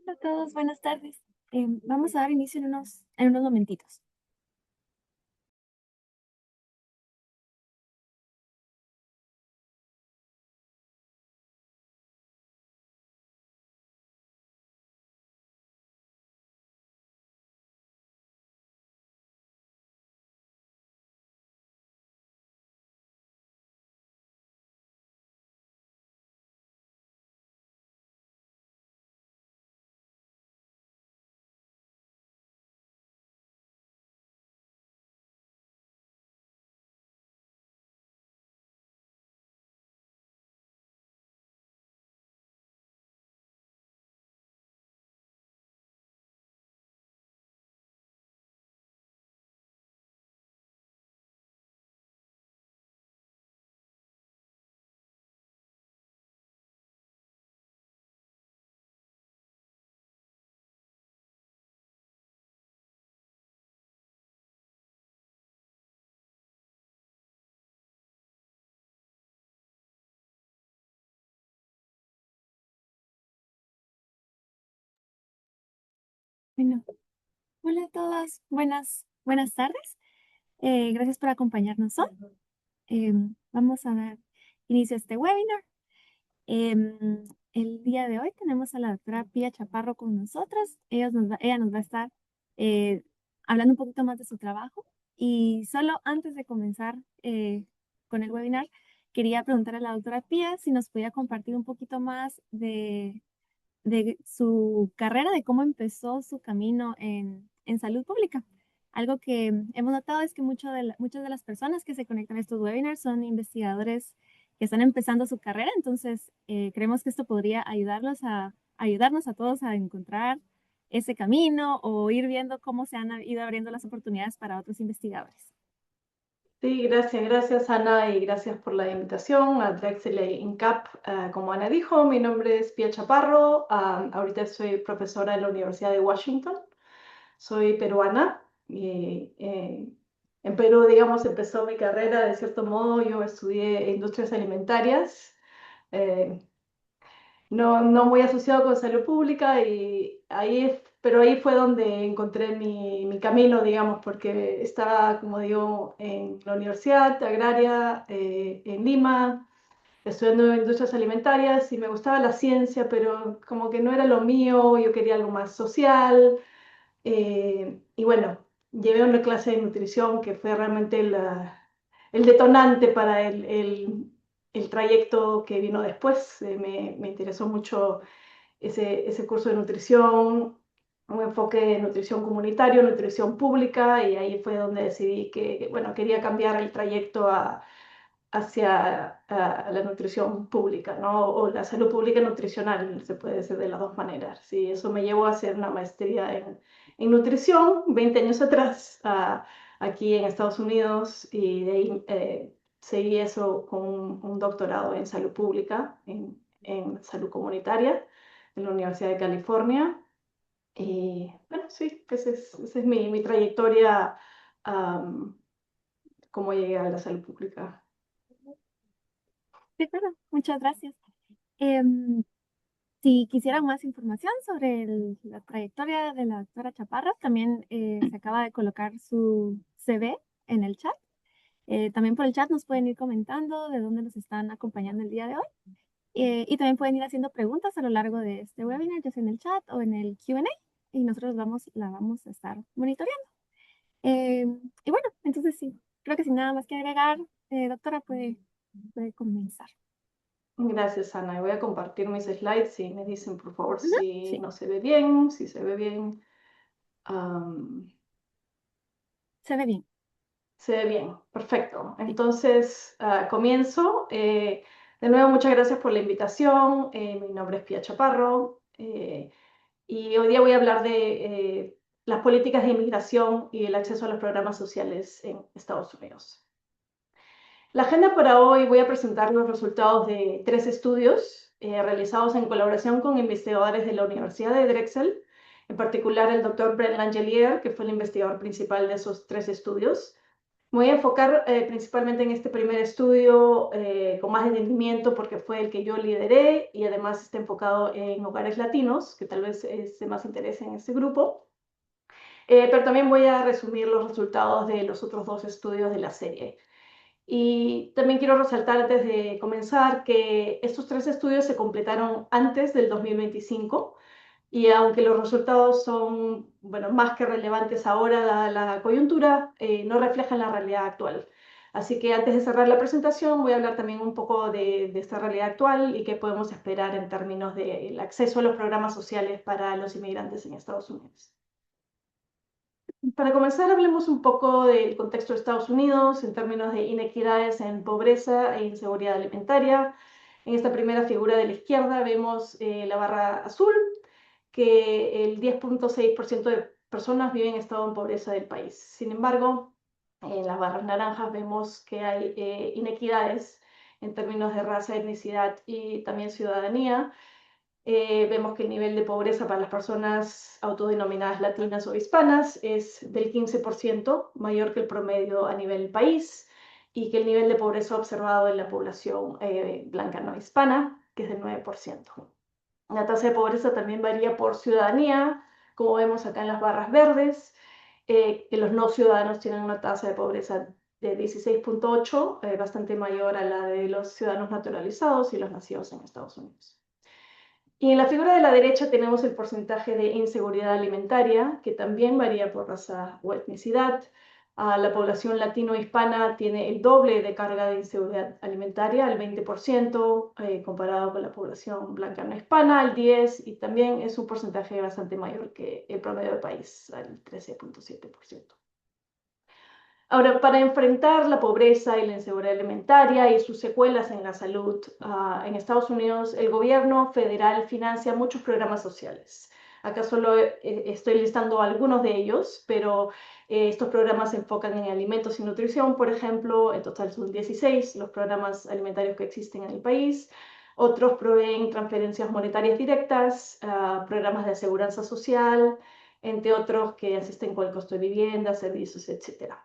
Hola a todos, buenas tardes. Vamos a dar inicio en unos momentitos. Bueno, hola a todas, buenas tardes. Gracias por acompañarnos hoy. Vamos a dar inicio a este webinar. El día de hoy tenemos a la doctora Pía Chaparro con nosotras. Ella nos va a estar eh, hablando un poquito más de su trabajo. Y solo antes de comenzar con el webinar, quería preguntar a la doctora Pía si nos podía compartir un poquito más de su carrera, de cómo empezó su camino en salud pública. Algo que hemos notado es que muchas de las personas que se conectan a estos webinars son investigadores que están empezando su carrera, entonces creemos que esto podría ayudarnos a todos a encontrar ese camino o ir viendo cómo se han ido abriendo las oportunidades para otros investigadores. Sí, gracias Ana y gracias por la invitación a Drexel INCAP. Como Ana dijo, mi nombre es Pia Chaparro. Ahorita soy profesora en la Universidad de Washington. Soy peruana y en Perú, digamos, empezó mi carrera de cierto modo. Yo estudié industrias alimentarias. eh, no muy asociado con salud pública pero ahí fue donde encontré mi camino, digamos, porque estaba, como digo, en la Universidad Agraria en Lima, estudiando industrias alimentarias y me gustaba la ciencia, pero como que no era lo mío, yo quería algo más social. Y bueno, llevé una clase de nutrición que fue realmente el detonante para el trayecto que vino después. Me interesó mucho ese curso de nutrición, un enfoque de nutrición comunitario, nutrición pública, y ahí fue donde decidí que, bueno, quería cambiar el trayecto hacia la nutrición pública, ¿no? O la salud pública nutricional, se puede decir de las dos maneras. Sí, eso me llevó a hacer una maestría en nutrición 20 años atrás, aquí en Estados Unidos, y de ahí seguí eso con un doctorado en salud pública, en salud comunitaria, en la Universidad de California. Y bueno, sí, esa es mi trayectoria, um, cómo llegué a la salud pública. Sí, claro, muchas gracias. Em, Si quisieran más información sobre la trayectoria de la doctora Chaparro, también se acaba de colocar su CV en el chat. También por el chat nos pueden ir comentando de dónde nos están acompañando el día de hoy. Y también pueden ir haciendo preguntas a lo largo de este webinar, ya sea en el chat o en el Q&A, y nosotros la vamos a estar monitoreando. Y bueno, entonces sí, creo que sin nada más que agregar, doctora, puede comenzar. Gracias, Ana. Y voy a compartir mis slides y me dicen, por favor, Ujú. si Sí, no se ve bien, si se ve bien. Am, se ve bien. Se ve bien, perfecto. Sí. Entonces, comienzo. De nuevo, muchas gracias por la invitación. Mi nombre es Pia Chaparro y hoy día voy a hablar de las políticas de inmigración y el acceso a los programas sociales en Estados Unidos. La agenda para hoy voy a presentar los resultados de 3 estudios realizados en colaboración con investigadores de la Universidad de Drexel, en particular el doctor Brent Langelier, que fue el investigador principal de esos 3 estudios. Me voy a enfocar principalmente en este primer estudio con más entendimiento porque fue el que yo lideré y además está enfocado en hogares latinos, que tal vez es de más interés en este grupo. Pero también voy a resumir los resultados de los otros dos estudios de la serie. Y también quiero resaltar antes de comenzar que estos tres estudios se completaron antes del 2025 y aunque los resultados son, bueno, más que relevantes ahora dada la coyuntura, no reflejan la realidad actual. Así que antes de cerrar la presentación voy a hablar también un poco de esta realidad actual y qué podemos esperar en términos del acceso a los programas sociales para los inmigrantes en Estados Unidos. Para comenzar, hablemos un poco del contexto de Estados Unidos en términos de inequidades en pobreza e inseguridad alimentaria. En esta primera figura de la izquierda vemos la barra azul, que el 10.6% de personas viven en estado de pobreza del país. Sin embargo, en las barras naranjas vemos que hay inequidades en términos de raza, etnicidad y también ciudadanía. Vemos que el nivel de pobreza para las personas autodenominadas latinas o hispanas es del 15%, mayor que el promedio a nivel país, y que el nivel de pobreza observado en la población blanca no hispana, que es del 9%. La tasa de pobreza también varía por ciudadanía, como vemos acá en las barras verdes, que los no ciudadanos tienen una tasa de pobreza de 16.8, bastante mayor a la de los ciudadanos naturalizados y los nacidos en Estados Unidos. Y en la figura de la derecha tenemos el porcentaje de inseguridad alimentaria, que también varía por raza o etnicidad. La población latino-hispana tiene el doble de carga de inseguridad alimentaria, el 20%, comparado con la población blanca no hispana, el 10%, y también es un porcentaje bastante mayor que el promedio del país, al 13.7%. Ahora, para enfrentar la pobreza y la inseguridad alimentaria y sus secuelas en la salud, en Estados Unidos el gobierno federal financia muchos programas sociales. Acá solo estoy listando algunos de ellos, pero estos programas se enfocan en alimentos y nutrición, por ejemplo. En total son 16 los programas alimentarios que existen en el país. Otros proveen transferencias monetarias directas, programas de aseguranza social, entre otros que asisten con el costo de vivienda, servicios, etcétera.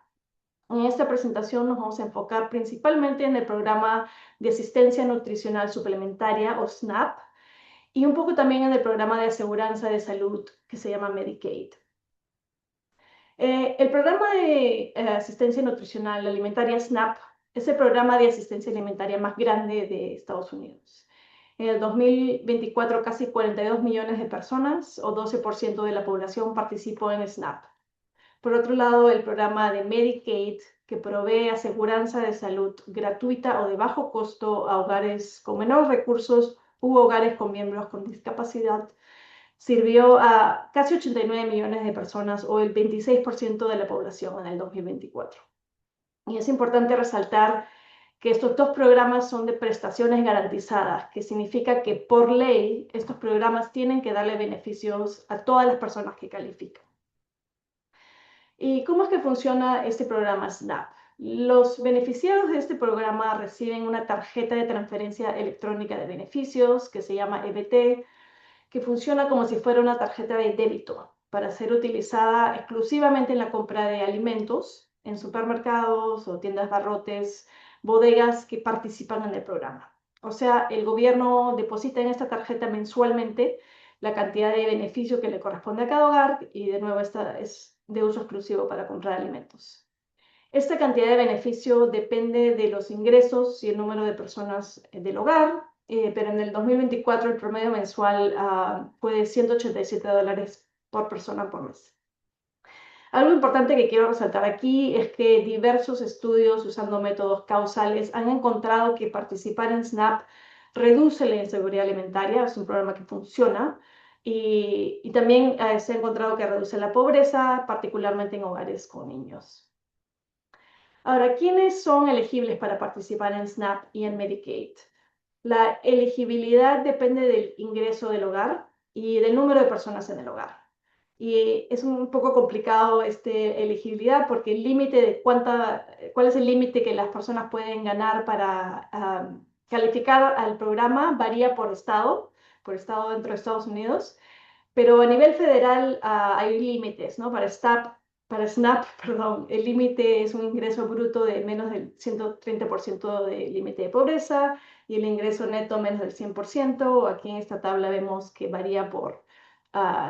En esta presentación nos vamos a enfocar principalmente en el programa de asistencia nutricional suplementaria o SNAP y un poco también en el programa de aseguranza de salud que se llama Medicaid. El programa de asistencia nutricional alimentaria SNAP es el programa de asistencia alimentaria más grande de Estados Unidos. En el 2024 casi 42 millones de personas o 12% de la población participó en SNAP. Por otro lado, el programa de Medicaid, que provee aseguranza de salud gratuita o de bajo costo a hogares con menores recursos u hogares con miembros con discapacidad, sirvió a casi 89 millones de personas o el 26% de la población en el 2024. Y es importante resaltar que estos dos programas son de prestaciones garantizadas, que significa que por ley estos programas tienen que darle beneficios a todas las personas que califican. ¿Y cómo es que funciona este programa SNAP? Los beneficiarios de este programa reciben una tarjeta de transferencia electrónica de beneficios que se llama EBT, que funciona como si fuera una tarjeta de débito para ser utilizada exclusivamente en la compra de alimentos en supermercados o tiendas barrotes, bodegas que participan en el programa. O sea, el gobierno deposita en esta tarjeta mensualmente la cantidad de beneficio que le corresponde a cada hogar y de nuevo esta es de uso exclusivo para comprar alimentos. Esta cantidad de beneficio depende de los ingresos y el número de personas del hogar, pero en el 2024 el promedio mensual fue de $187 por persona por mes. Algo importante que quiero resaltar aquí es que diversos estudios usando métodos causales han encontrado que participar en SNAP reduce la inseguridad alimentaria, es un programa que funciona, y también se ha encontrado que reduce la pobreza, particularmente en hogares con niños. Ahora, ¿quiénes son elegibles para participar en SNAP y en Medicaid? La elegibilidad depende del ingreso del hogar y del número de personas en el hogar. Y es un poco complicado esta elegibilidad porque el límite de cuál es el límite que las personas pueden ganar para calificar al programa varía por estado dentro de Estados Unidos, pero a nivel federal hay límites, ¿no? Para SNAP para SNAP, perdón, el límite es un ingreso bruto de menos del 130% del límite de pobreza y el ingreso neto menos del 100%. Aquí en esta tabla vemos que varía por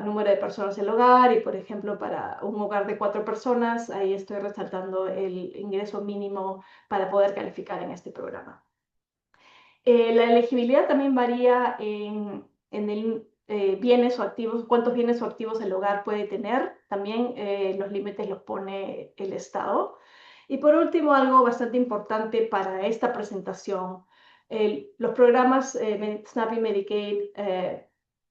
número de personas en el hogar y, por ejemplo, para un hogar de 4 personas, ahí estoy resaltando el ingreso mínimo para poder calificar en este programa. La elegibilidad también varía en el bienes o activos, cuántos bienes o activos el hogar puede tener. También los límites los pone el Estado. Y por último, algo bastante importante para esta presentación, los programas SNAP y Medicaid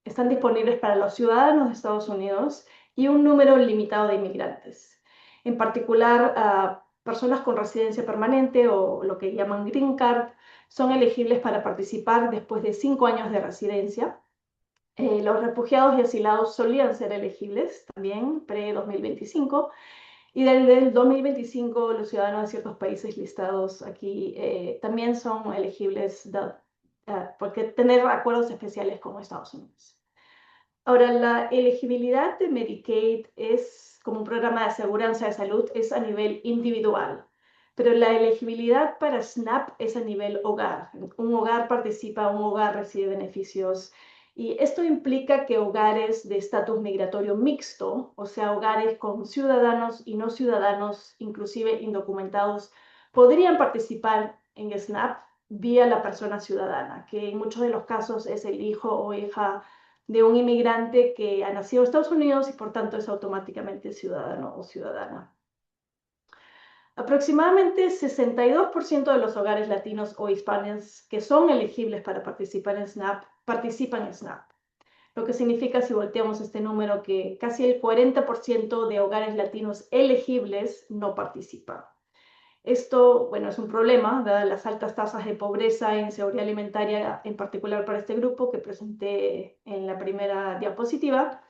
están disponibles para los ciudadanos de Estados Unidos y un número limitado de inmigrantes. En particular, personas con residencia permanente o lo que llaman Green Card son elegibles para participar después de 5 años de residencia. Los refugiados y asilados solían ser elegibles también pre-2025 y desde el 2025 los ciudadanos de ciertos países listados aquí también son elegibles porque tener acuerdos especiales con Estados Unidos. Ahora, la elegibilidad de Medicaid es como un programa de aseguranza de salud, es a nivel individual, pero la elegibilidad para SNAP es a nivel hogar. Un hogar participa, un hogar recibe beneficios y esto implica que hogares de estatus migratorio mixto, o sea, hogares con ciudadanos y no ciudadanos, inclusive indocumentados, podrían participar en SNAP vía la persona ciudadana, que en muchos de los casos es el hijo o hija de un inmigrante que ha nacido en Estados Unidos y por tanto es automáticamente ciudadano o ciudadana. Aproximadamente 62% de los hogares latinos o hispanos que son elegibles para participar en SNAP participan en SNAP. Lo que significa, si volteamos este número, que casi el 40% de hogares latinos elegibles no participan. Esto, bueno, es un problema, dadas las altas tasas de pobreza e inseguridad alimentaria, en particular para este grupo que presenté en la primera diapositiva.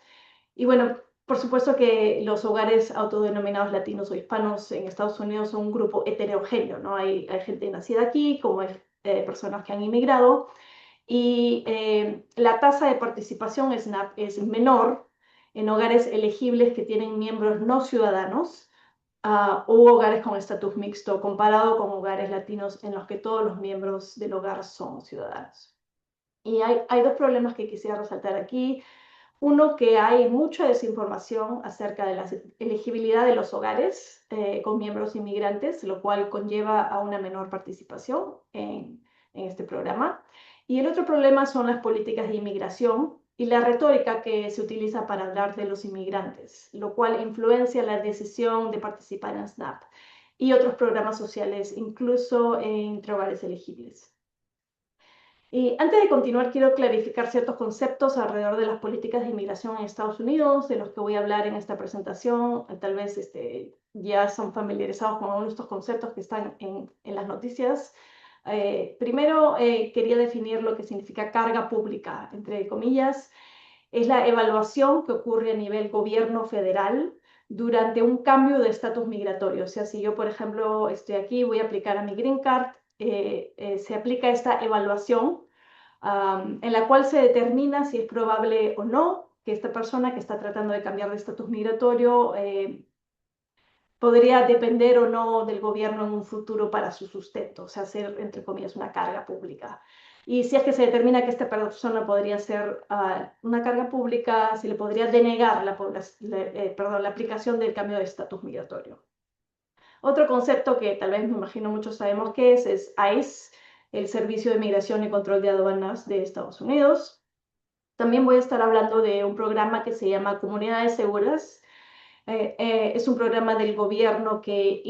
Y bueno, por supuesto que los hogares autodenominados latinos o hispanos en Estados Unidos son un grupo heterogéneo, ¿no? Hay gente nacida aquí, como hay personas que han inmigrado, y la tasa de participación SNAP es menor en hogares elegibles que tienen miembros no ciudadanos, u hogares con estatus mixto, comparado con hogares latinos en los que todos los miembros del hogar son ciudadanos. Y hay dos problemas que quisiera resaltar aquí. Uno, que hay mucha desinformación acerca de la elegibilidad de los hogares con miembros inmigrantes, lo cual conlleva a una menor participación en este programa. Y el otro problema son las políticas de inmigración y la retórica que se utiliza para hablar de los inmigrantes, lo cual influencia la decisión de participar en SNAP y otros programas sociales, incluso entre hogares elegibles. Y antes de continuar, quiero clarificar ciertos conceptos alrededor de las políticas de inmigración en Estados Unidos, de los que voy a hablar en esta presentación. Tal vez ya son familiarizados con algunos de estos conceptos que están en las noticias. Primero, quería definir lo que significa carga pública, entre comillas. Es la evaluación que ocurre a nivel gobierno federal durante un cambio de estatus migratorio. O sea, si yo, por ejemplo, estoy aquí, voy a aplicar a mi Green Card, se aplica esta evaluación en la cual se determina si es probable o no que esta persona que está tratando de cambiar de estatus migratorio podría depender o no del gobierno en un futuro para su sustento, o sea, ser, entre comillas, una carga pública. Y si es que se determina que esta persona podría ser una carga pública, se le podría denegar la aplicación del cambio de estatus migratorio. Otro concepto que tal vez me imagino muchos sabemos qué es ICE, el Servicio de Migración y Control de Aduanas de Estados Unidos. También voy a estar hablando de un programa que se llama Comunidades Seguras. Es un programa del gobierno que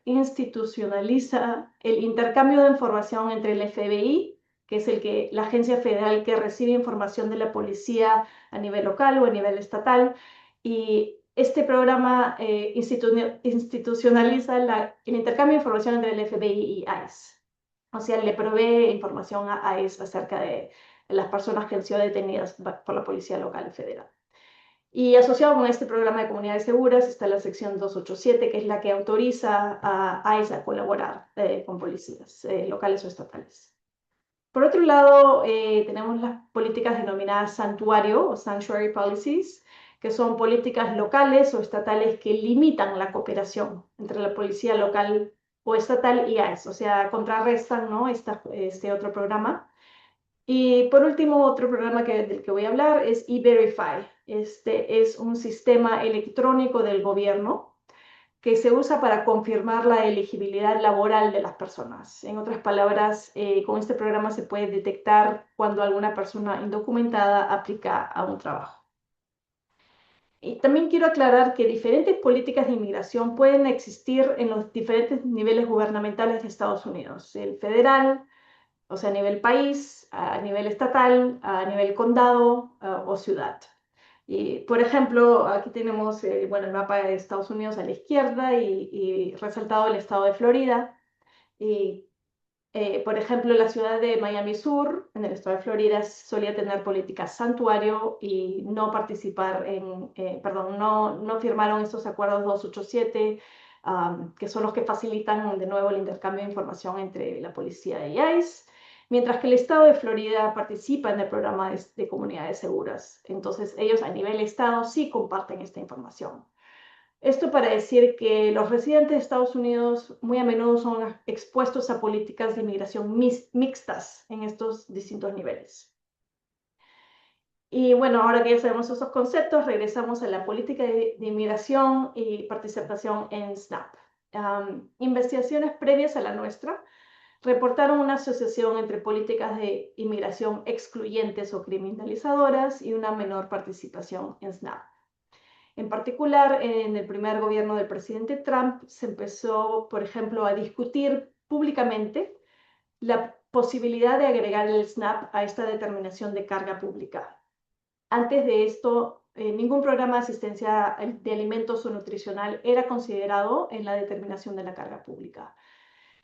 institucionaliza el intercambio de información entre el FBI, que es la agencia federal que recibe información de la policía a nivel local o a nivel estatal, y este programa institucionaliza el intercambio de información entre el FBI y ICE. O sea, le provee información a ICE acerca de las personas que han sido detenidas por la policía local y federal. Y asociado con este programa de comunidades seguras está la sección 287, que es la que autoriza a ICE a colaborar con policías locales o estatales. Por otro lado, tenemos las políticas denominadas santuario o sanctuary policies, que son políticas locales o estatales que limitan la cooperación entre la policía local o estatal y ICE, o sea, contrarrestan, ¿no? Este otro programa. Y por último, otro programa del que voy a hablar es E-Verify. Este es un sistema electrónico del gobierno que se usa para confirmar la elegibilidad laboral de las personas. En otras palabras, con este programa se puede detectar cuando alguna persona indocumentada aplica a un trabajo. Y también quiero aclarar que diferentes políticas de inmigración pueden existir en los diferentes niveles gubernamentales de Estados Unidos. El federal, o sea, a nivel país, a nivel estatal, a nivel condado o ciudad. Y, por ejemplo, aquí tenemos bueno, el mapa de Estados Unidos a la izquierda y resaltado el estado de Florida. Y, por ejemplo, la ciudad de Miami Sur, en el estado de Florida, solía tener políticas santuario y no participar perdón, no firmaron estos acuerdos 287, que son los que facilitan de nuevo el intercambio de información entre la policía y ICE, mientras que el estado de Florida participa en el programa de comunidades seguras. Entonces, ellos a nivel estado sí comparten esta información. Esto para decir que los residentes de Estados Unidos muy a menudo son expuestos a políticas de inmigración mixtas en estos distintos niveles. Y bueno, ahora que ya sabemos esos conceptos, regresamos a la política de inmigración y participación en SNAP. Investigaciones previas a la nuestra reportaron una asociación entre políticas de inmigración excluyentes o criminalizadoras y una menor participación en SNAP. En particular, en el primer gobierno del presidente Trump se empezó, por ejemplo, a discutir públicamente la posibilidad de agregar el SNAP a esta determinación de carga pública. Antes de esto, ningún programa de asistencia de alimentos o nutricional era considerado en la determinación de la carga pública.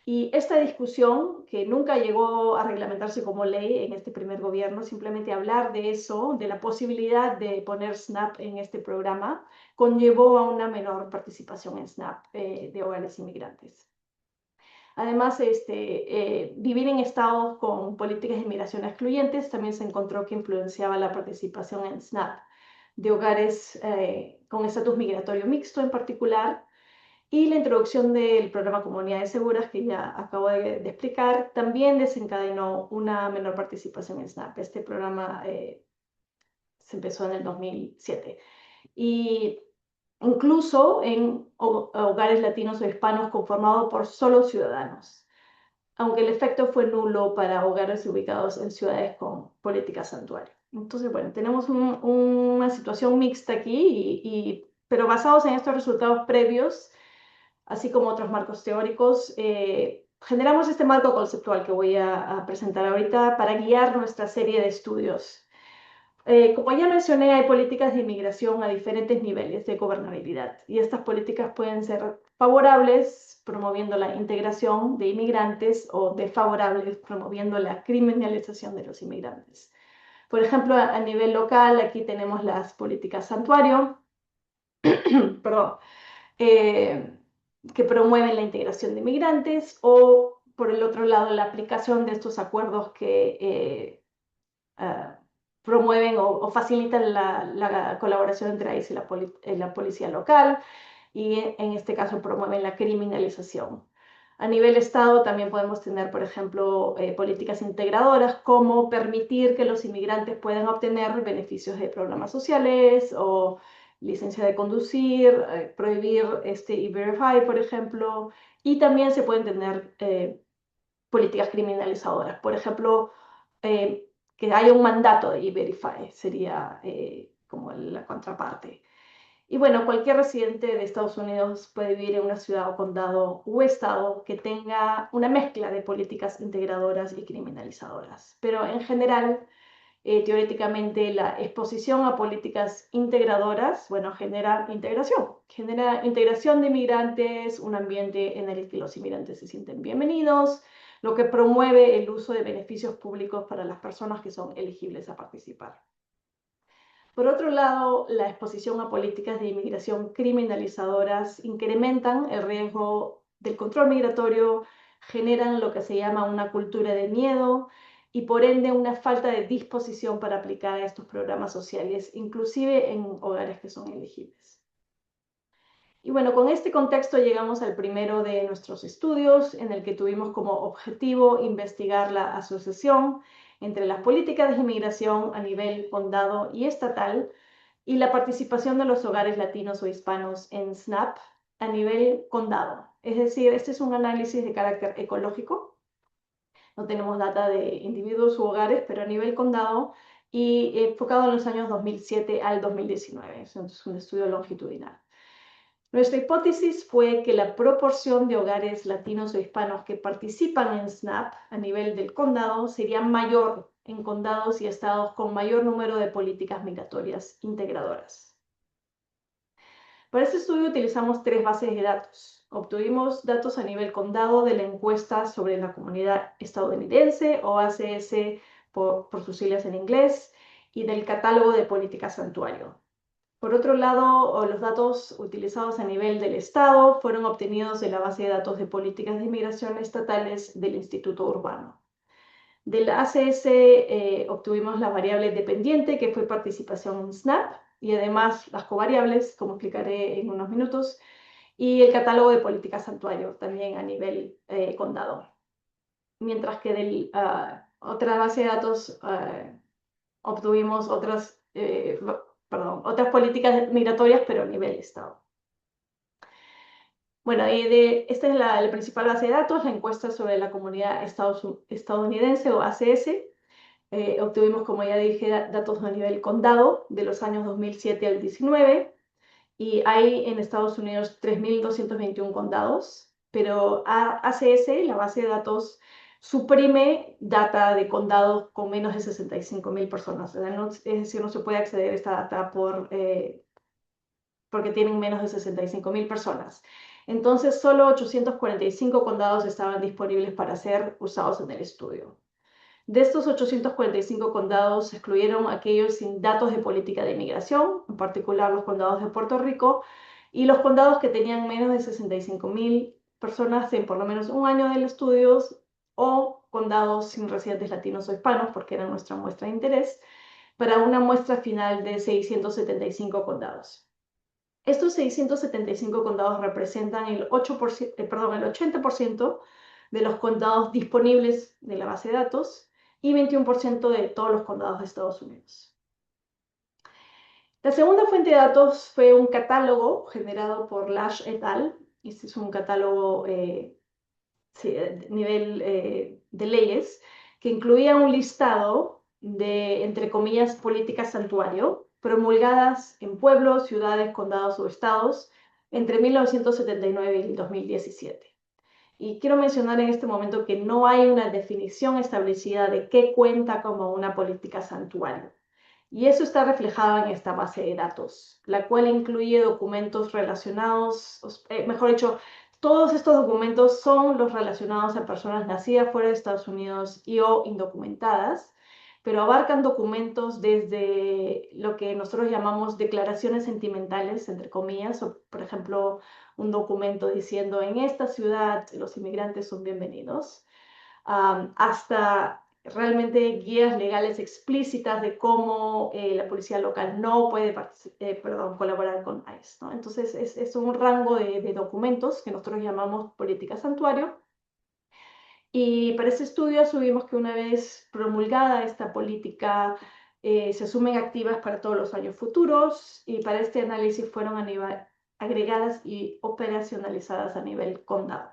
Y esta discusión, que nunca llegó a reglamentarse como ley en este primer gobierno, simplemente hablar de eso, de la posibilidad de poner SNAP en este programa, conllevó a una menor participación en SNAP de hogares inmigrantes. Además, vivir en estados con políticas de inmigración excluyentes también se encontró que influenciaba la participación en SNAP de hogares con estatus migratorio mixto en particular, y la introducción del programa Comunidades Seguras, que ya acabo de explicar, también desencadenó una menor participación en SNAP. Este programa se empezó en el 2007. Y incluso en hogares latinos o hispanos conformados por solo ciudadanos, aunque el efecto fue nulo para hogares ubicados en ciudades con políticas santuario. Entonces, bueno, tenemos una situación mixta aquí, pero basados en estos resultados previos, así como otros marcos teóricos, generamos este marco conceptual que voy a presentar ahorita para guiar nuestra serie de estudios. Como ya mencioné, hay políticas de inmigración a diferentes niveles de gobernabilidad y estas políticas pueden ser favorables, promoviendo la integración de inmigrantes, o desfavorables, promoviendo la criminalización de los inmigrantes. Por ejemplo, a nivel local, aquí tenemos las políticas santuario, perdón, que promueven la integración de inmigrantes, o por el otro lado, la aplicación de estos acuerdos que promueven o facilitan la colaboración entre ICE y la policía local, y en este caso promueven la criminalización. A nivel Estado también podemos tener, por ejemplo, políticas integradoras, como permitir que los inmigrantes puedan obtener beneficios de programas sociales o licencia de conducir, prohibir E-Verify, por ejemplo, y también se pueden tener políticas criminalizadoras. Por ejemplo, que haya un mandato de E-Verify, sería como la contraparte. Y bueno, cualquier residente de Estados Unidos puede vivir en una ciudad o condado o estado que tenga una mezcla de políticas integradoras y criminalizadoras. Pero en general, teóricamente, la exposición a políticas integradoras, bueno, genera integración de inmigrantes, un ambiente en el que los inmigrantes se sienten bienvenidos, lo que promueve el uso de beneficios públicos para las personas que son elegibles a participar. Por otro lado, la exposición a políticas de inmigración criminalizadoras incrementan el riesgo del control migratorio, generan lo que se llama una cultura de miedo y por ende una falta de disposición para aplicar estos programas sociales, inclusive en hogares que son elegibles. Y bueno, con este contexto llegamos al primero de nuestros estudios, en el que tuvimos como objetivo investigar la asociación entre las políticas de inmigración a nivel condado y estatal y la participación de los hogares latinos o hispanos en SNAP a nivel condado. Es decir, este es un análisis de carácter ecológico. No tenemos data de individuos u hogares, pero a nivel condado y enfocado en los años 2007 al 2019. Es un estudio longitudinal. Nuestra hipótesis fue que la proporción de hogares latinos o hispanos que participan en SNAP a nivel del condado sería mayor en condados y estados con mayor número de políticas migratorias integradoras. Para este estudio utilizamos 3 bases de datos. Obtuvimos datos a nivel condado de la encuesta sobre la comunidad estadounidense, o ACS por sus siglas en inglés, y del catálogo de políticas santuario. Por otro lado, los datos utilizados a nivel del Estado fueron obtenidos de la base de datos de políticas de inmigración estatales del Instituto Urbano. Del ACS obtuvimos la variable dependiente, que fue participación en SNAP, y además las covariables, como explicaré en unos minutos, y el catálogo de políticas santuario, también a nivel condado. Mientras que de otra base de datos obtuvimos otras políticas migratorias, pero a nivel Estado. Bueno, esta es la principal base de datos, la encuesta sobre la comunidad estadounidense o ACS. Obtuvimos, como ya dije, datos a nivel condado de los años 2007 al 19, y hay en Estados Unidos 3.221 condados, pero ACS, la base de datos, suprime data de condados con menos de 65.000 personas. Es decir, no se puede acceder a esta data porque tienen menos de 65.000 personas. Entonces, solo 845 condados estaban disponibles para ser usados en el estudio. De estos 845 condados, se excluyeron aquellos sin datos de política de inmigración, en particular los condados de Puerto Rico, y los condados que tenían menos de 65.000 personas en por lo menos un año del estudio, o condados sin residentes latinos o hispanos, porque era nuestra muestra de interés, para una muestra final de 675 condados. Estos 675 condados representan el 80% de los condados disponibles de la base de datos y 21% de todos los condados de Estados Unidos. La segunda fuente de datos fue un catálogo generado por Lash et al. Este es un catálogo nivel de leyes, que incluía un listado de, entre comillas, políticas santuario, promulgadas en pueblos, ciudades, condados o estados entre 1979 y 2017. Y quiero mencionar en este momento que no hay una definición establecida de qué cuenta como una política santuario. Y eso está reflejado en esta base de datos, la cual incluye documentos relacionados, mejor dicho, todos estos documentos son los relacionados a personas nacidas fuera de Estados Unidos y o indocumentadas, pero abarcan documentos desde lo que nosotros llamamos declaraciones sentimentales, entre comillas, o por ejemplo, un documento diciendo en esta ciudad los inmigrantes son bienvenidos, hasta realmente guías legales explícitas de cómo la policía local no puede colaborar con ICE, ¿no? Entonces es un rango de documentos que nosotros llamamos política santuario. Y para este estudio asumimos que una vez promulgada esta política, se asumen activas para todos los años futuros, y para este análisis fueron agregadas y operacionalizadas a nivel condado.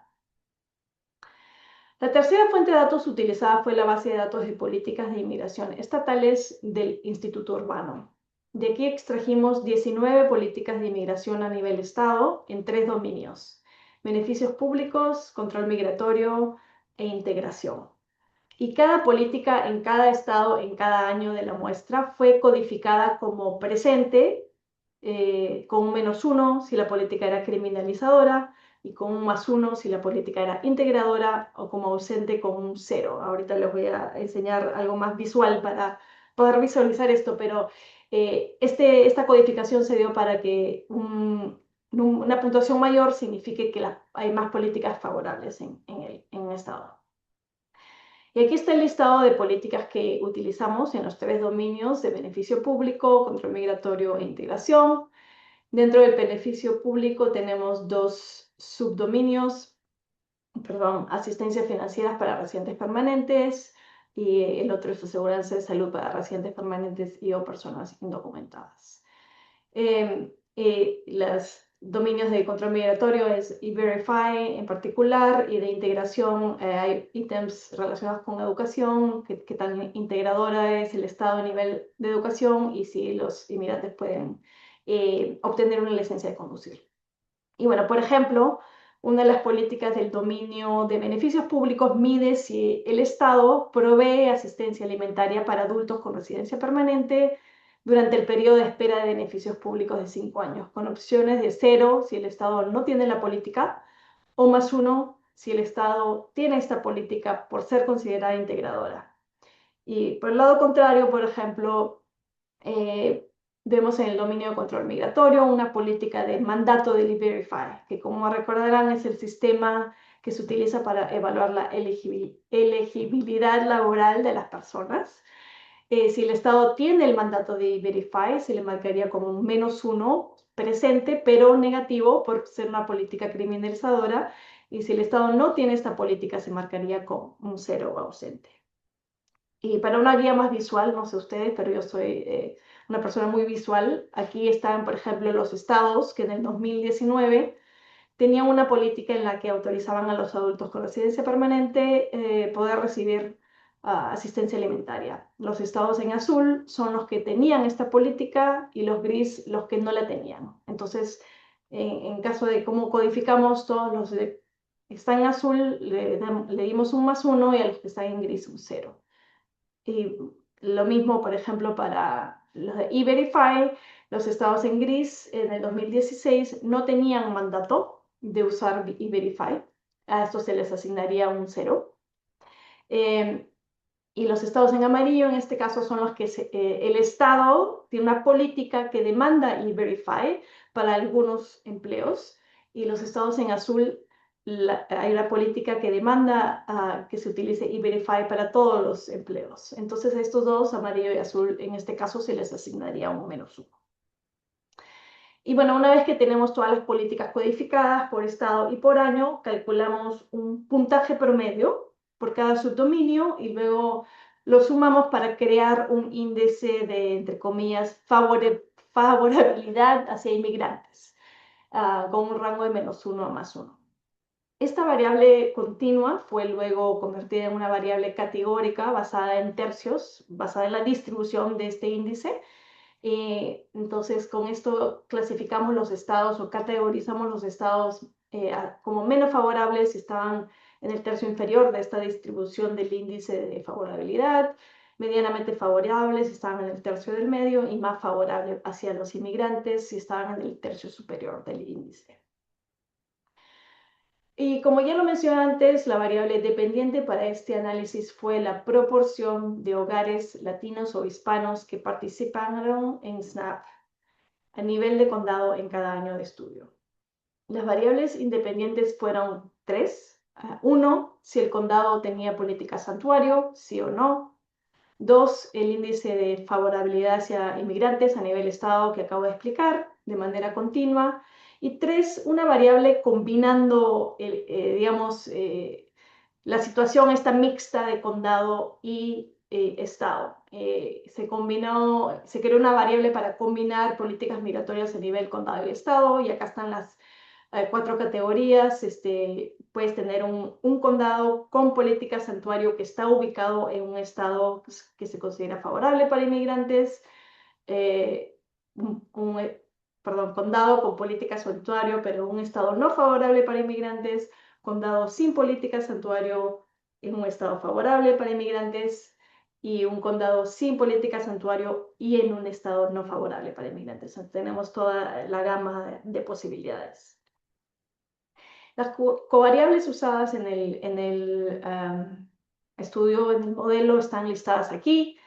La tercera fuente de datos utilizada fue la base de datos de políticas de inmigración estatales del Instituto Urbano. De aquí extrajimos 19 políticas de inmigración a nivel estado en 3 dominios: beneficios públicos, control migratorio e integración. Y cada política en cada estado, en cada año de la muestra, fue codificada como presente, con un -1 si la política era criminalizadora, y con un +1 si la política era integradora, o como ausente con un 0. Ahorita les voy a enseñar algo más visual para poder visualizar esto, pero esta codificación se dio para que una puntuación mayor signifique que hay más políticas favorables en el estado. Y aquí está el listado de políticas que utilizamos en los 3 dominios de beneficio público, control migratorio e integración. Dentro del beneficio público tenemos 2 subdominios, asistencia financiera para residentes permanentes, y el otro es aseguranza de salud para residentes permanentes y o personas indocumentadas. Los dominios de control migratorio es E-Verify en particular, y de integración hay ítems relacionados con educación, que tan integradora es el Estado a nivel de educación y si los inmigrantes pueden obtener una licencia de conducir. Y bueno, por ejemplo, una de las políticas del dominio de beneficios públicos mide si el Estado provee asistencia alimentaria para adultos con residencia permanente durante el periodo de espera de beneficios públicos de 5 años, con opciones de 0 si el Estado no tiene la política, o +1 si el Estado tiene esta política por ser considerada integradora. Y por el lado contrario, por ejemplo, vemos en el dominio de control migratorio una política de mandato del E-Verify, que como recordarán es el sistema que se utiliza para evaluar la elegibilidad laboral de las personas. Si el Estado tiene el mandato de E-Verify, se le marcaría como un -1 presente, pero negativo por ser una política criminalizadora, y si el Estado no tiene esta política, se marcaría con un 0 ausente. Y para una guía más visual, no sé ustedes, pero yo soy una persona muy visual. Aquí están, por ejemplo, los estados que en el 2019 tenían una política en la que autorizaban a los adultos con residencia permanente poder recibir asistencia alimentaria. Los estados en azul son los que tenían esta política y los gris los que no la tenían. Entonces, en caso de cómo codificamos, todos los que están en azul le dimos un +1 y a los que están en gris un 0. Y lo mismo, por ejemplo, para los de E-Verify, los estados en gris en el 2016 no tenían mandato de usar E-Verify. A estos se les asignaría un 0. Y los estados en amarillo, en este caso, son los que el Estado tiene una política que demanda E-Verify para algunos empleos, y los estados en azul hay una política que demanda que se utilice E-Verify para todos los empleos. Entonces, a estos dos, amarillo y azul, en este caso, se les asignaría un -1. Y bueno, una vez que tenemos todas las políticas codificadas por estado y por año, calculamos un puntaje promedio por cada subdominio y luego lo sumamos para crear un índice de, entre comillas, favorabilidad hacia inmigrantes, con un rango de -1 a +1. Esta variable continua fue luego convertida en una variable categórica basada en tercios, basada en la distribución de este índice. Entonces, con esto clasificamos los estados o categorizamos los estados como menos favorables si estaban en el tercio inferior de esta distribución del índice de favorabilidad, medianamente favorables si estaban en el tercio del medio, y más favorable hacia los inmigrantes si estaban en el tercio superior del índice. Y como ya lo mencioné antes, la variable dependiente para este análisis fue la proporción de hogares latinos o hispanos que participaron en SNAP a nivel de condado en cada año de estudio. Las variables independientes fueron 3. 1, si el condado tenía política santuario, sí o no. 2, el índice de favorabilidad hacia inmigrantes a nivel estado que acabo de explicar de manera continua. Y 3, una variable combinando, digamos, la situación esta mixta de condado y estado. Se creó una variable para combinar políticas migratorias a nivel condado y estado, y acá están las 4 categorías. Puedes tener un condado con política santuario que está ubicado en un estado que se considera favorable para inmigrantes, condado con política santuario pero un estado no favorable para inmigrantes, condado sin política santuario en un estado favorable para inmigrantes, y un condado sin política santuario y en un estado no favorable para inmigrantes. Entonces, tenemos toda la gama de posibilidades. Las covariables usadas en el estudio, en el modelo, están listadas aquí.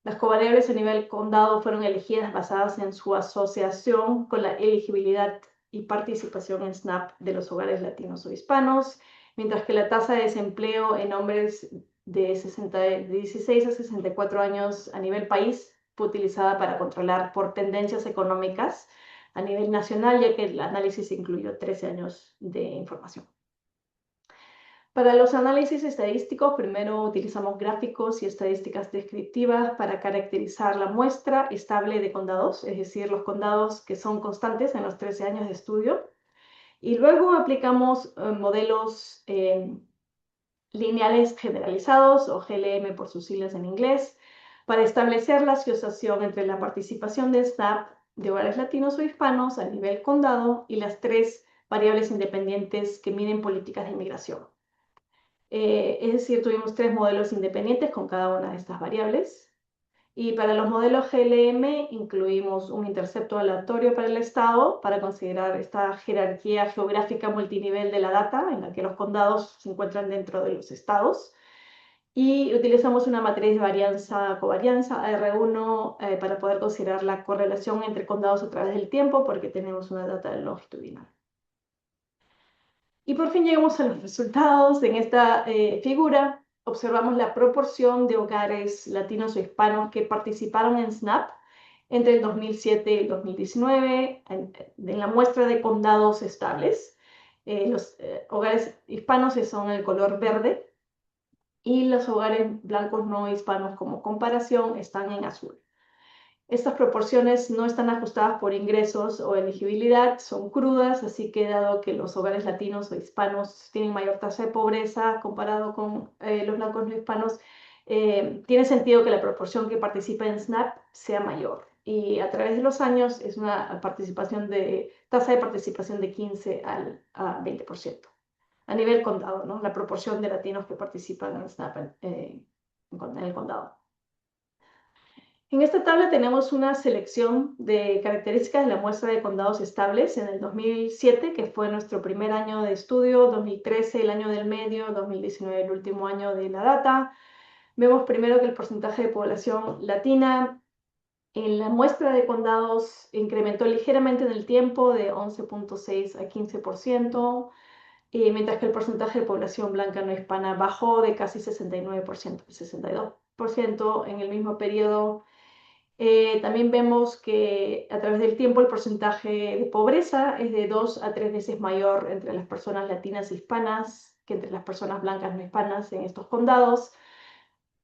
Las covariables a nivel condado fueron elegidas basadas en su asociación con la elegibilidad y participación en SNAP de los hogares latinos o hispanos, mientras que la tasa de desempleo en hombres de 16 a 64 años a nivel país fue utilizada para controlar por tendencias económicas a nivel nacional, ya que el análisis incluyó 13 años de información. Para los análisis estadísticos, primero utilizamos gráficos y estadísticas descriptivas para caracterizar la muestra estable de condados, es decir, los condados que son constantes en los 13 años de estudio. Y luego aplicamos modelos lineales generalizados, o GLM por sus siglas en inglés, para establecer la asociación entre la participación de SNAP de hogares latinos o hispanos a nivel condado y las tres variables independientes que miden políticas de inmigración. Es decir, tuvimos tres modelos independientes con cada una de estas variables. Y para los modelos GLM incluimos un intercepto aleatorio para el estado para considerar esta jerarquía geográfica multinivel de la data en la que los condados se encuentran dentro de los estados. Y utilizamos una matriz de varianza-covarianza, R1, para poder considerar la correlación entre condados a través del tiempo porque tenemos una data longitudinal. Y por fin llegamos a los resultados. En esta figura observamos la proporción de hogares latinos o hispanos que participaron en SNAP entre el 2007 y el 2019 en la muestra de condados estables. Los hogares hispanos son el color verde y los hogares blancos no hispanos como comparación están en azul. Estas proporciones no están ajustadas por ingresos o elegibilidad, son crudas, así que dado que los hogares latinos o hispanos tienen mayor tasa de pobreza comparado con los blancos no hispanos, tiene sentido que la proporción que participa en SNAP sea mayor. Y a través de los años es una tasa de participación de 15 a 20%. A nivel condado, ¿no? La proporción de latinos que participan en SNAP en el condado. En esta tabla tenemos una selección de características de la muestra de condados estables en el 2007, que fue nuestro primer año de estudio, 2013 el año del medio, 2019 el último año de la data. Vemos primero que el porcentaje de población latina en la muestra de condados incrementó ligeramente en el tiempo de 11.6 a 15%, mientras que el porcentaje de población blanca no hispana bajó de casi 69% a 62% en el mismo periodo. También vemos que a través del tiempo el porcentaje de pobreza es de 2 a 3 veces mayor entre las personas latinas e hispanas que entre las personas blancas no hispanas en estos condados,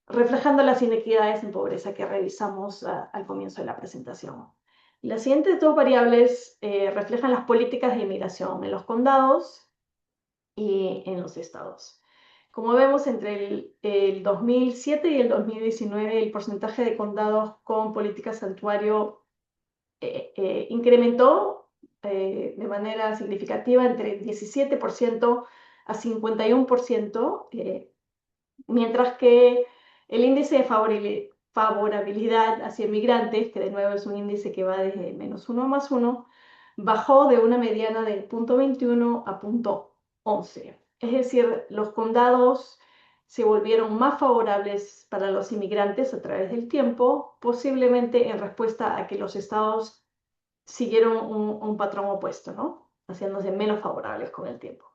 reflejando las inequidades en pobreza que revisamos al comienzo de la presentación. Las siguientes dos variables reflejan las políticas de inmigración en los condados y en los estados. Como vemos, entre el 2007 y el 2019, el porcentaje de condados con política santuario incrementó de manera significativa entre 17% a 51%, mientras que el índice de favorabilidad hacia inmigrantes, que de nuevo es un índice que va desde -1 a +1, bajó de una mediana de 0.21 a 0.11. Es decir, los condados se volvieron más favorables para los inmigrantes a través del tiempo, posiblemente en respuesta a que los estados siguieron un patrón opuesto, ¿no? Haciéndose menos favorables con el tiempo.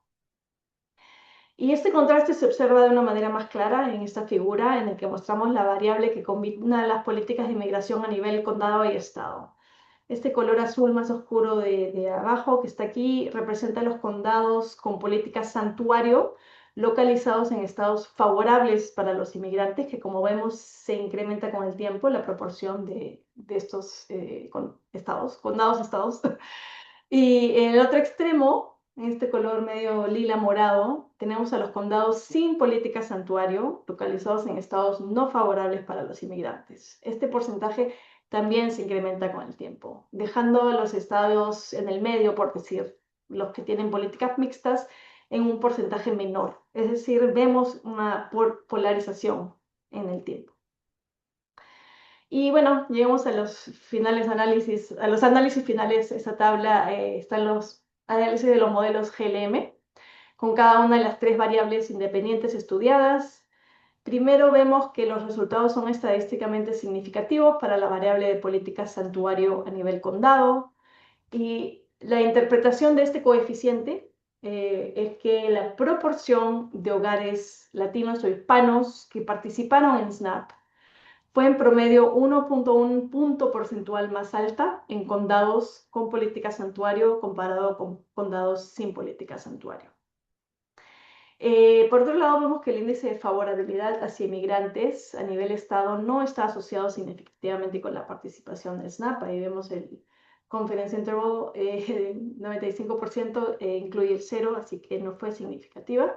Y este contraste se observa de una manera más clara en esta figura en la que mostramos la variable que combina las políticas de inmigración a nivel condado y estado. Este color azul más oscuro de abajo que está aquí representa los condados con políticas santuario localizados en estados favorables para los inmigrantes, que como vemos se incrementa con el tiempo la proporción de estos condados-estados. Y en el otro extremo, en este color medio lila morado, tenemos a los condados sin política santuario, localizados en estados no favorables para los inmigrantes. Este porcentaje también se incrementa con el tiempo, dejando a los estados en el medio, por decir, los que tienen políticas mixtas, en un porcentaje menor. Es decir, vemos una polarización en el tiempo. Y bueno, llegamos a los análisis finales. Esta tabla están los análisis de los modelos GLM, con cada una de las tres variables independientes estudiadas. Primero vemos que los resultados son estadísticamente significativos para la variable de política santuario a nivel condado, y la interpretación de este coeficiente es que la proporción de hogares latinos o hispanos que participaron en SNAP fue en promedio 1.1 punto porcentual más alta en condados con política santuario comparado con condados sin política santuario. Por otro lado, vemos que el índice de favorabilidad hacia inmigrantes a nivel estado no está asociado significativamente con la participación de SNAP. Ahí vemos el confidence interval, 95% incluye el cero, así que no fue significativa.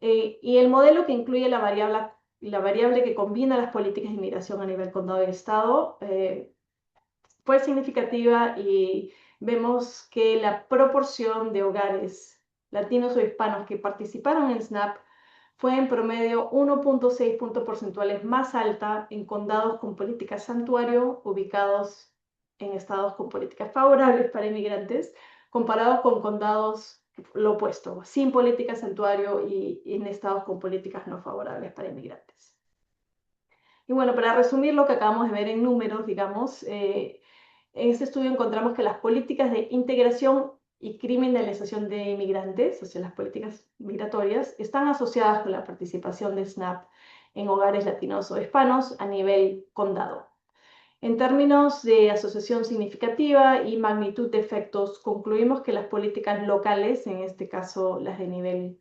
Y el modelo que incluye la variable que combina las políticas de inmigración a nivel condado y estado fue significativa, y vemos que la proporción de hogares latinos o hispanos que participaron en SNAP fue en promedio 1.6 puntos porcentuales más alta en condados con política santuario ubicados en estados con políticas favorables para inmigrantes, comparado con condados lo opuesto, sin política santuario y en estados con políticas no favorables para inmigrantes. Y bueno, para resumir lo que acabamos de ver en números, digamos, en este estudio encontramos que las políticas de integración y criminalización de inmigrantes, o sea, las políticas migratorias, están asociadas con la participación de SNAP en hogares latinos o hispanos a nivel condado. En términos de asociación significativa y magnitud de efectos, concluimos que las políticas locales, en este caso las de nivel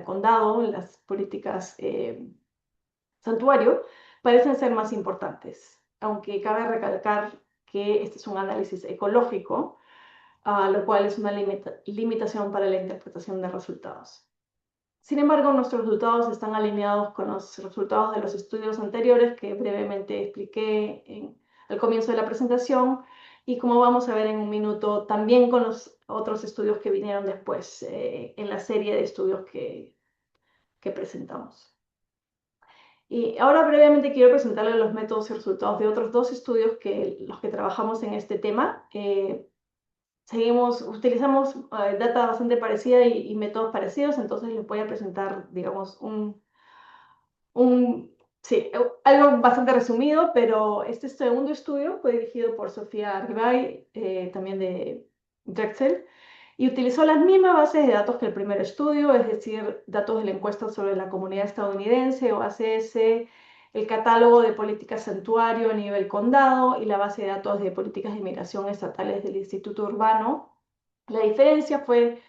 condado, las políticas santuario, parecen ser más importantes, aunque cabe recalcar que este es un análisis ecológico, lo cual es una limitación para la interpretación de resultados. Sin embargo, nuestros resultados están alineados con los resultados de los estudios anteriores que brevemente expliqué al comienzo de la presentación, y como vamos a ver en un minuto, también con los otros estudios que vinieron después en la serie de estudios que presentamos. Y ahora brevemente quiero presentarles los métodos y resultados de otros dos estudios los que trabajamos en este tema. Utilizamos data bastante parecida y métodos parecidos, entonces les voy a presentar, digamos, sí, algo bastante resumido, pero este segundo estudio fue dirigido por Sofía Arribay, también de Drexel, y utilizó las mismas bases de datos que el primer estudio, es decir, datos de la encuesta sobre la comunidad estadounidense o ACS, el catálogo de políticas santuario a nivel condado y la base de datos de políticas de inmigración estatales del Instituto Urbano. La diferencia fue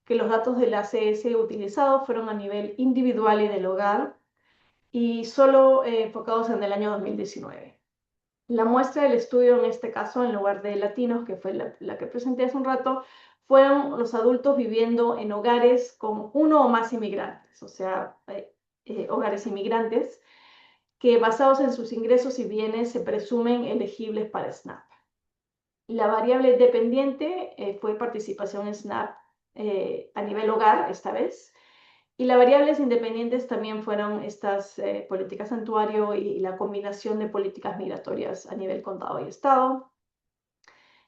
que los datos del ACS utilizados fueron a nivel individual y del hogar, y solo enfocados en el año 2019. La muestra del estudio, en este caso, en lugar de latinos, que fue la que presenté hace un rato, fueron los adultos viviendo en hogares con uno o más inmigrantes, o sea, hogares inmigrantes, que basados en sus ingresos y bienes se presumen elegibles para SNAP. La variable dependiente fue participación en SNAP a nivel hogar, esta vez, y las variables independientes también fueron estas políticas santuario y la combinación de políticas migratorias a nivel condado y estado.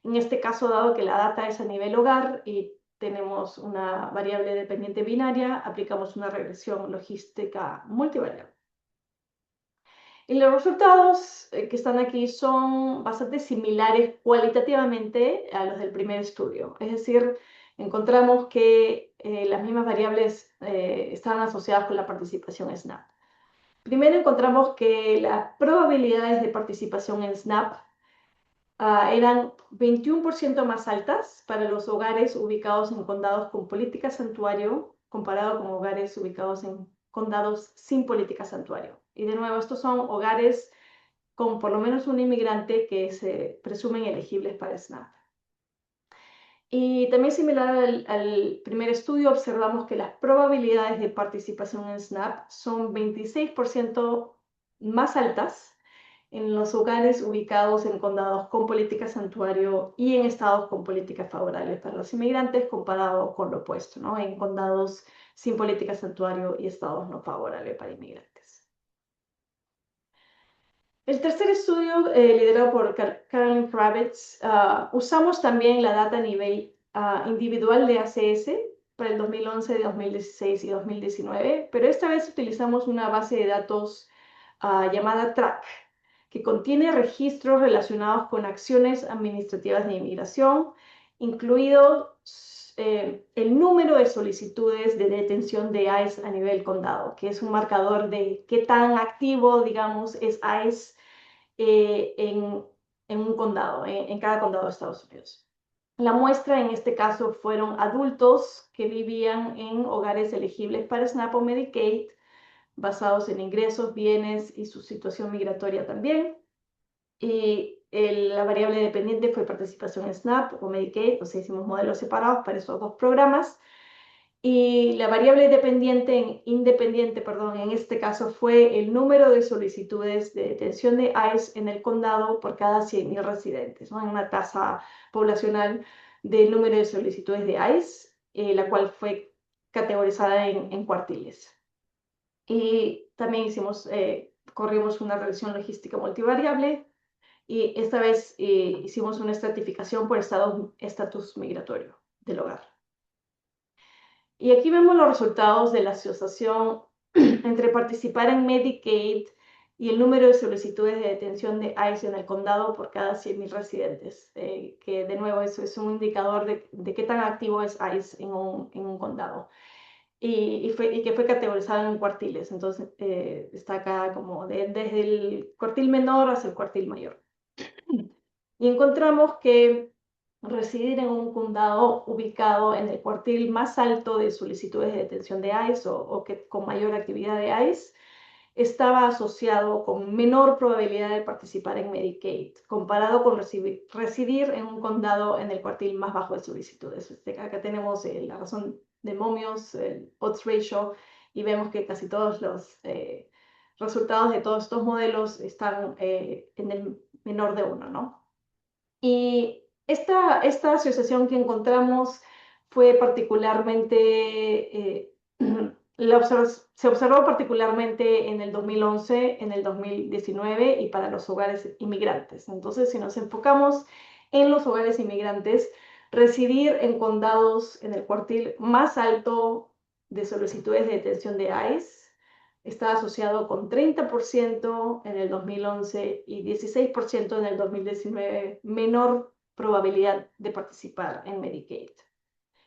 En este caso, dado que la data es a nivel hogar y tenemos una variable dependiente binaria, aplicamos una regresión logística multivariable. Y los resultados que están aquí son bastante similares cualitativamente a los del primer estudio. Es decir, encontramos que las mismas variables están asociadas con la participación en SNAP. Primero encontramos que las probabilidades de participación en SNAP eran 21% más altas para los hogares ubicados en condados con política santuario comparado con hogares ubicados en condados sin política santuario. Y de nuevo, estos son hogares con por lo menos un inmigrante que se presumen elegibles para SNAP. Y también similar al primer estudio, observamos que las probabilidades de participación en SNAP son 26% más altas en los hogares ubicados en condados con política santuario y en estados con políticas favorables para los inmigrantes, comparado con lo opuesto, ¿no? En condados sin política santuario y estados no favorables para inmigrantes. El tercer estudio, liderado por Carolyn Kravitz, usamos también la data a nivel individual de ACS para el 2011, 2016 y 2019, pero esta vez utilizamos una base de datos llamada TRAC, que contiene registros relacionados con acciones administrativas de inmigración, incluidos el número de solicitudes de detención de ICE a nivel condado, que es un marcador de qué tan activo, digamos, es ICE en un condado, en cada condado de Estados Unidos. La muestra en este caso fueron adultos que vivían en hogares elegibles para SNAP o Medicaid, basados en ingresos, bienes y su situación migratoria también. Y la variable dependiente fue participación en SNAP o Medicaid, o sea, hicimos modelos separados para esos dos programas. Y la variable independiente, perdón, en este caso fue el número de solicitudes de detención de ICE en el condado por cada 100.000 residentes, ¿no? En una tasa poblacional del número de solicitudes de ICE, la cual fue categorizada en cuartiles. Y también corrimos una regresión logística multivariable y esta vez hicimos una estratificación por estatus migratorio del hogar. Y aquí vemos los resultados de la asociación entre participar en Medicaid y el número de solicitudes de detención de ICE en el condado por cada 100.000 residentes, que de nuevo eso es un indicador de qué tan activo es ICE en un condado. Y que fue categorizado en cuartiles, entonces está acá como desde el cuartil menor hasta el cuartil mayor. Y encontramos que residir en un condado ubicado en el cuartil más alto de solicitudes de detención de ICE o que con mayor actividad de ICE estaba asociado con menor probabilidad de participar en Medicaid, comparado con residir en un condado en el cuartil más bajo de solicitudes. Acá tenemos la razón de momios, el odds ratio, y vemos que casi todos los resultados de todos estos modelos están en el menor de 1, ¿no? Y esta asociación que encontramos fue particularmente, se observó particularmente en el 2011, en el 2019 y para los hogares inmigrantes. Entonces, si nos enfocamos en los hogares inmigrantes, residir en condados en el cuartil más alto de solicitudes de detención de ICE está asociado con 30% en el 2011 y 16% en el 2019, menor probabilidad de participar en Medicaid.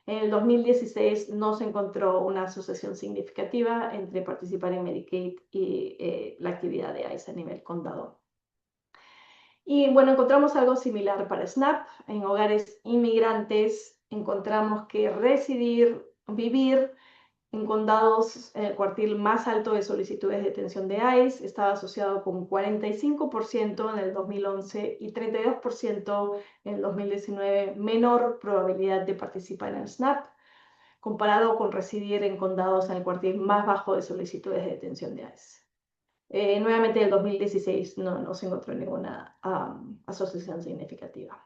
En el 2016 no se encontró una asociación significativa entre participar en Medicaid y la actividad de ICE a nivel condado. Y bueno, encontramos algo similar para SNAP. En hogares inmigrantes encontramos que vivir en condados, el cuartil más alto de solicitudes de detención de ICE estaba asociado con 45% en el 2011 y 32% en el 2019, menor probabilidad de participar en SNAP, comparado con residir en condados en el cuartil más bajo de solicitudes de detención de ICE. Nuevamente, en el 2016 no se encontró ninguna asociación significativa.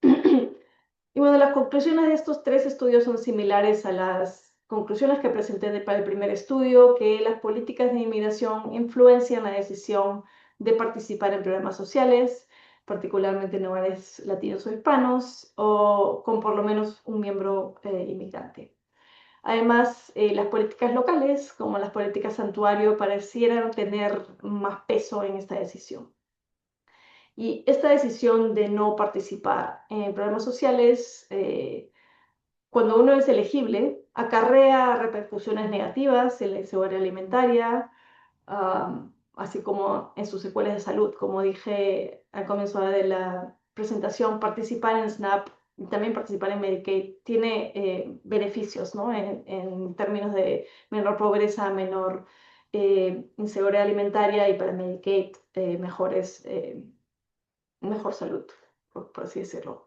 Y bueno, las conclusiones de estos 3 estudios son similares a las conclusiones que presenté para el primer estudio, que las políticas de inmigración influencian la decisión de participar en programas sociales, particularmente en hogares latinos o hispanos, o con por lo menos un miembro inmigrante. Además, las políticas locales, como las políticas santuario, parecieran tener más peso en esta decisión. Y esta decisión de no participar en programas sociales, cuando uno es elegible, acarrea repercusiones negativas en la seguridad alimentaria, así como en sus secuelas de salud. Como dije al comienzo de la presentación, participar en SNAP y también participar en Medicaid tiene beneficios, ¿no? En términos de menor pobreza, menor inseguridad alimentaria y para Medicaid mejor salud, por así decirlo.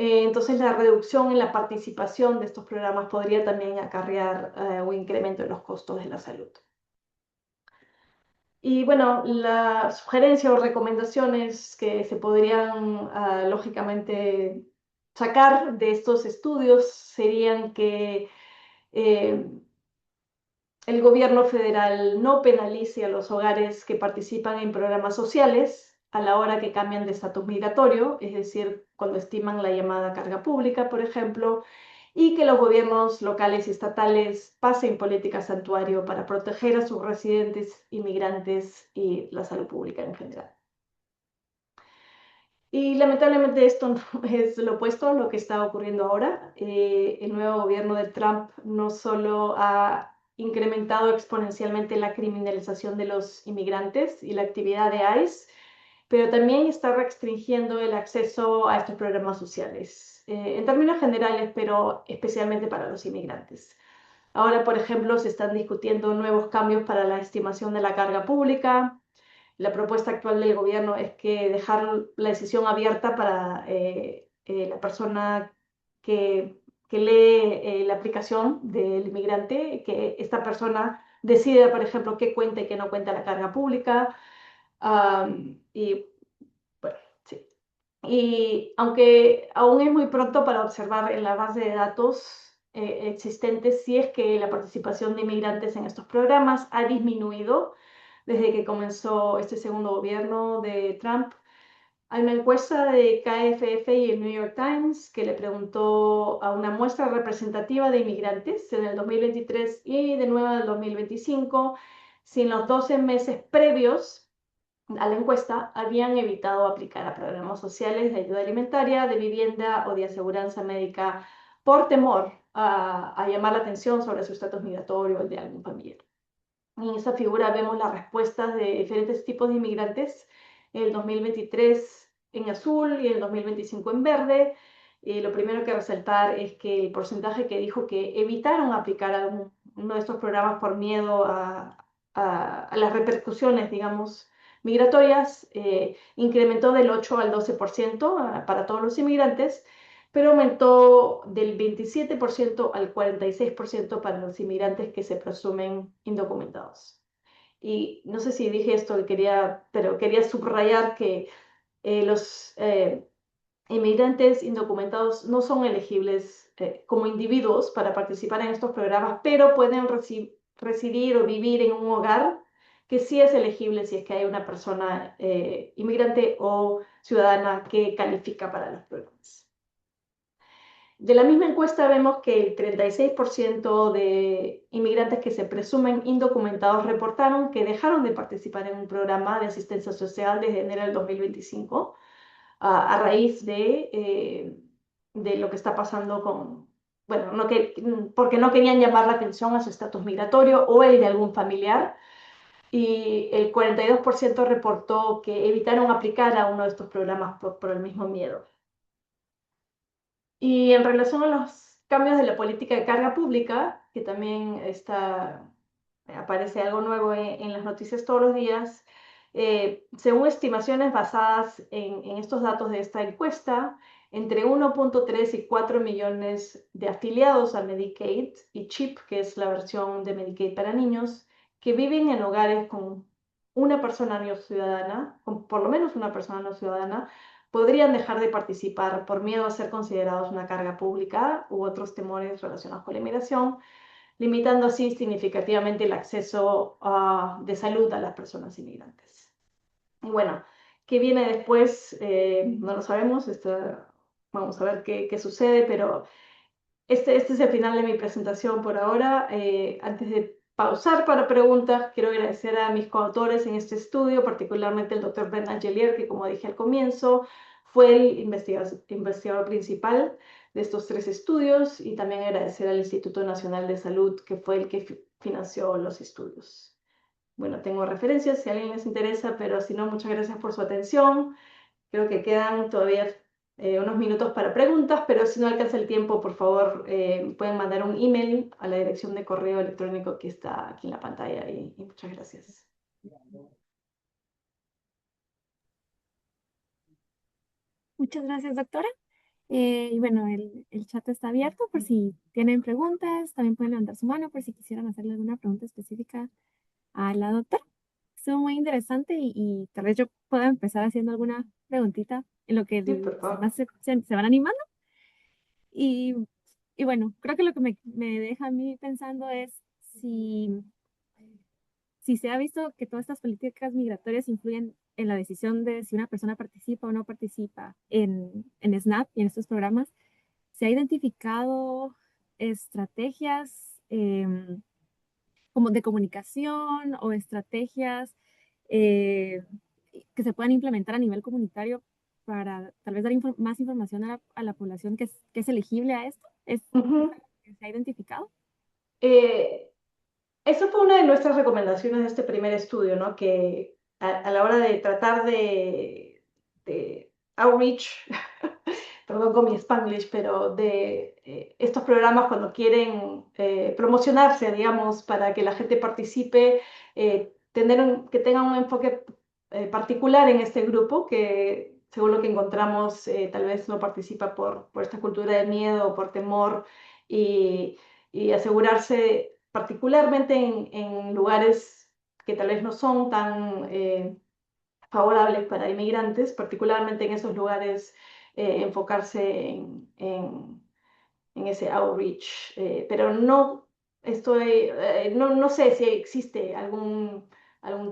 Entonces, la reducción en la participación de estos programas podría también acarrear un incremento en los costos de la salud. Y bueno, las sugerencias o recomendaciones que se podrían lógicamente sacar de estos estudios serían que el gobierno federal no penalice a los hogares que participan en programas sociales a la hora que cambian de estatus migratorio, es decir, cuando estiman la llamada carga pública, por ejemplo, y que los gobiernos locales y estatales pasen políticas santuario para proteger a sus residentes inmigrantes y la salud pública en general. Y lamentablemente esto no es lo opuesto a lo que está ocurriendo ahora. El nuevo gobierno de Trump no solo ha incrementado exponencialmente la criminalización de los inmigrantes y la actividad de ICE, pero también está restringiendo el acceso a estos programas sociales, en términos generales, pero especialmente para los inmigrantes. Ahora, por ejemplo, se están discutiendo nuevos cambios para la estimación de la carga pública. La propuesta actual del gobierno es que dejar la decisión abierta para la persona que lee la aplicación del inmigrante, que esta persona decida, por ejemplo, qué cuenta y qué no cuenta la carga pública. Y bueno, sí. Y aunque aún es muy pronto para observar en la base de datos existentes si es que la participación de inmigrantes en estos programas ha disminuido desde que comenzó este segundo gobierno de Trump. Hay una encuesta de KFF y el New York Times que le preguntó a una muestra representativa de inmigrantes en el 2023 y de nuevo en el 2025 si en los 12 meses previos a la encuesta habían evitado aplicar a programas sociales de ayuda alimentaria, de vivienda o de aseguranza médica por temor a llamar la atención sobre su estatus migratorio o el de algún familiar. En esa figura vemos las respuestas de diferentes tipos de inmigrantes, el 2023 en azul y el 2025 en verde. Lo primero que resaltar es que el porcentaje que dijo que evitaron aplicar uno de estos programas por miedo a las repercusiones, digamos, migratorias, incrementó del 8 al 12% para todos los inmigrantes, pero aumentó del 27% al 46% para los inmigrantes que se presumen indocumentados. Y no sé si dije esto, pero quería subrayar que los inmigrantes indocumentados no son elegibles como individuos para participar en estos programas, pero pueden residir o vivir en un hogar que sí es elegible si es que hay una persona inmigrante o ciudadana que califica para los programas. De la misma encuesta vemos que el 36% de inmigrantes que se presumen indocumentados reportaron que dejaron de participar en un programa de asistencia social desde enero del 2025 a raíz de lo que está pasando bueno, porque no querían llamar la atención a su estatus migratorio o el de algún familiar. Y el 42% reportó que evitaron aplicar a uno de estos programas por el mismo miedo. Y en relación a los cambios de la política de carga pública, que también aparece algo nuevo en las noticias todos los días, según estimaciones basadas en estos datos de esta encuesta, entre 1.3 y 4 millones de afiliados a Medicaid y CHIP, que es la versión de Medicaid para niños, que viven en hogares con una persona no ciudadana, con por lo menos una persona no ciudadana, podrían dejar de participar por miedo a ser considerados una carga pública u otros temores relacionados con la inmigración, limitando así significativamente el acceso de salud a las personas inmigrantes. Y bueno, ¿qué viene después? No lo sabemos, vamos a ver qué sucede, pero este es el final de mi presentación por ahora. Antes de pausar para preguntas, quiero agradecer a mis coautores en este estudio, particularmente el doctor Ben Angelier, que como dije al comienzo, fue el investigador principal de estos tres estudios, y también agradecer al Instituto Nacional de Salud, que fue el que financió los estudios. Bueno, tengo referencias si a alguien les interesa, pero si no, muchas gracias por su atención. Creo que quedan todavía unos minutos para preguntas, pero si no alcanza el tiempo, por favor, pueden mandar un email a la dirección de correo electrónico que está aquí en la pantalla y muchas gracias. Muchas gracias, doctora. Y bueno, el chat está abierto por si tienen preguntas. También pueden levantar su mano por si quisieran hacerle alguna pregunta específica a la doctora. Estuvo muy interesante y tal vez yo pueda empezar haciendo alguna preguntita en lo que Sí, por los favor. demás se van animando. Y, y bueno, creo que lo que me deja a mí pensando es si, si se ha visto que todas estas políticas migratorias influyen en la decisión de si una persona participa o no participa en SNAP y en estos programas. ¿Se ha identificado estrategias como de comunicación o estrategias eh, que se puedan implementar a nivel comunitario para tal vez dar más información a la población que es elegible a esto? ¿Es Ujú. algo que se ha identificado? Eh, Eso fue una de nuestras recomendaciones de este primer estudio, ¿no? Que a la hora de tratar de outreach, perdón con mi Spanglish, pero de estos programas cuando quieren promocionarse, digamos, para que la gente participe, que tengan un enfoque particular en este grupo, que según lo que encontramos, tal vez no participa por esta cultura de miedo o por temor y, y asegurarse particularmente en lugares que tal vez no son tan favorables para inmigrantes, particularmente en esos lugares, enfocarse en ese outreach, pero no estoy, no sé si existe algún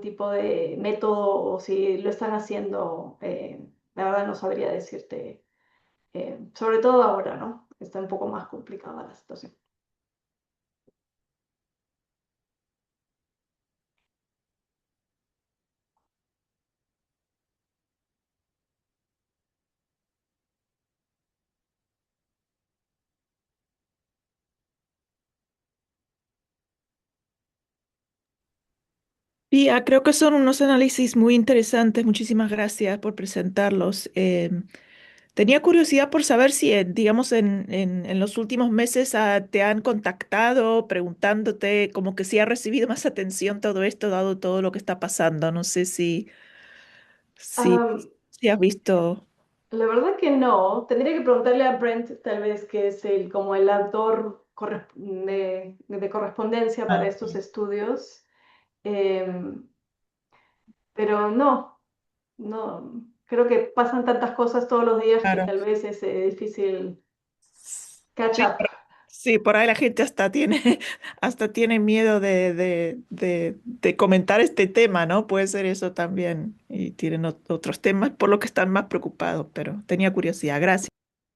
tipo de método o si lo están haciendo, la verdad no sabría decirte, sobre todo ahora, ¿no? Está un poco más complicada la situación. Sí, creo que son unos análisis muy interesantes. Muchísimas gracias por presentarlos. Tenía curiosidad por saber si, digamos, en los últimos meses te han contactado preguntándote como que si ha recibido más atención todo esto, dado todo lo que está pasando. No sé si, Am, si has visto. La verdad que no. Tendría que preguntarle a Brent, tal vez, que es como el autor de correspondencia para Ah, estos estudios. Em, pero no, no. Creo que pasan tantas cosas todos los días que claro. tal vez es difícil catch Sí, up. sí, por ahí la gente hasta tiene, hasta tiene miedo de comentar este tema, ¿no? Puede ser eso también. Y tienen otros temas por lo que están más preocupados, pero tenía curiosidad. Gracias.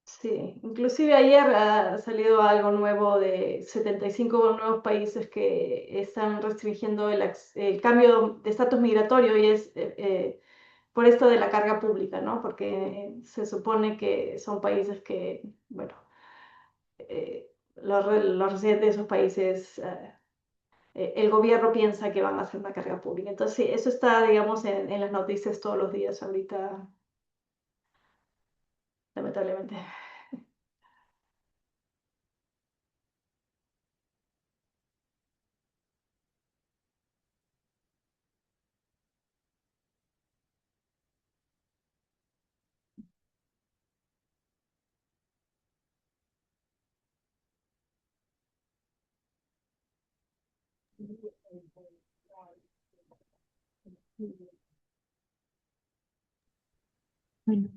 Sí, inclusive ayer ha salido algo nuevo de 75 nuevos países que están restringiendo el cambio de estatus migratorio y es por esto de la carga pública, ¿no? Porque se supone que son países que, bueno, los residentes de esos países, el gobierno piensa que van a hacer una carga pública. Entonces, sí, eso está, digamos, en las noticias todos los días ahorita, lamentablemente. Bueno,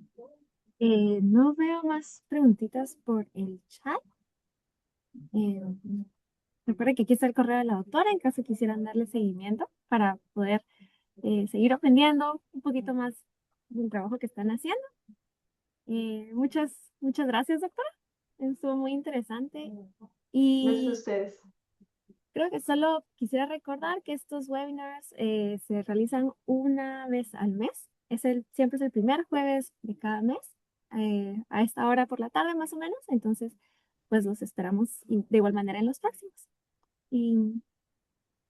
no veo más preguntitas por el chat. Eh, Recuerda que aquí está el correo de la doctora en caso quisieran darle seguimiento para poder seguir aprendiendo un poquito más del trabajo que están haciendo. Muchas gracias, doctora. Estuvo muy interesante. Gracias a Y ustedes. creo que solo quisiera recordar que estos webinars se realizan una vez al mes. Siempre es el primer jueves de cada mes, a esta hora por la tarde más o menos. Entonces, pues los esperamos de igual manera en los próximos. Y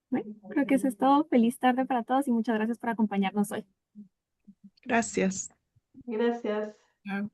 bueno, creo que eso es todo. Feliz tarde para todos y muchas gracias por acompañarnos hoy. Gracias. Gracias. Chao.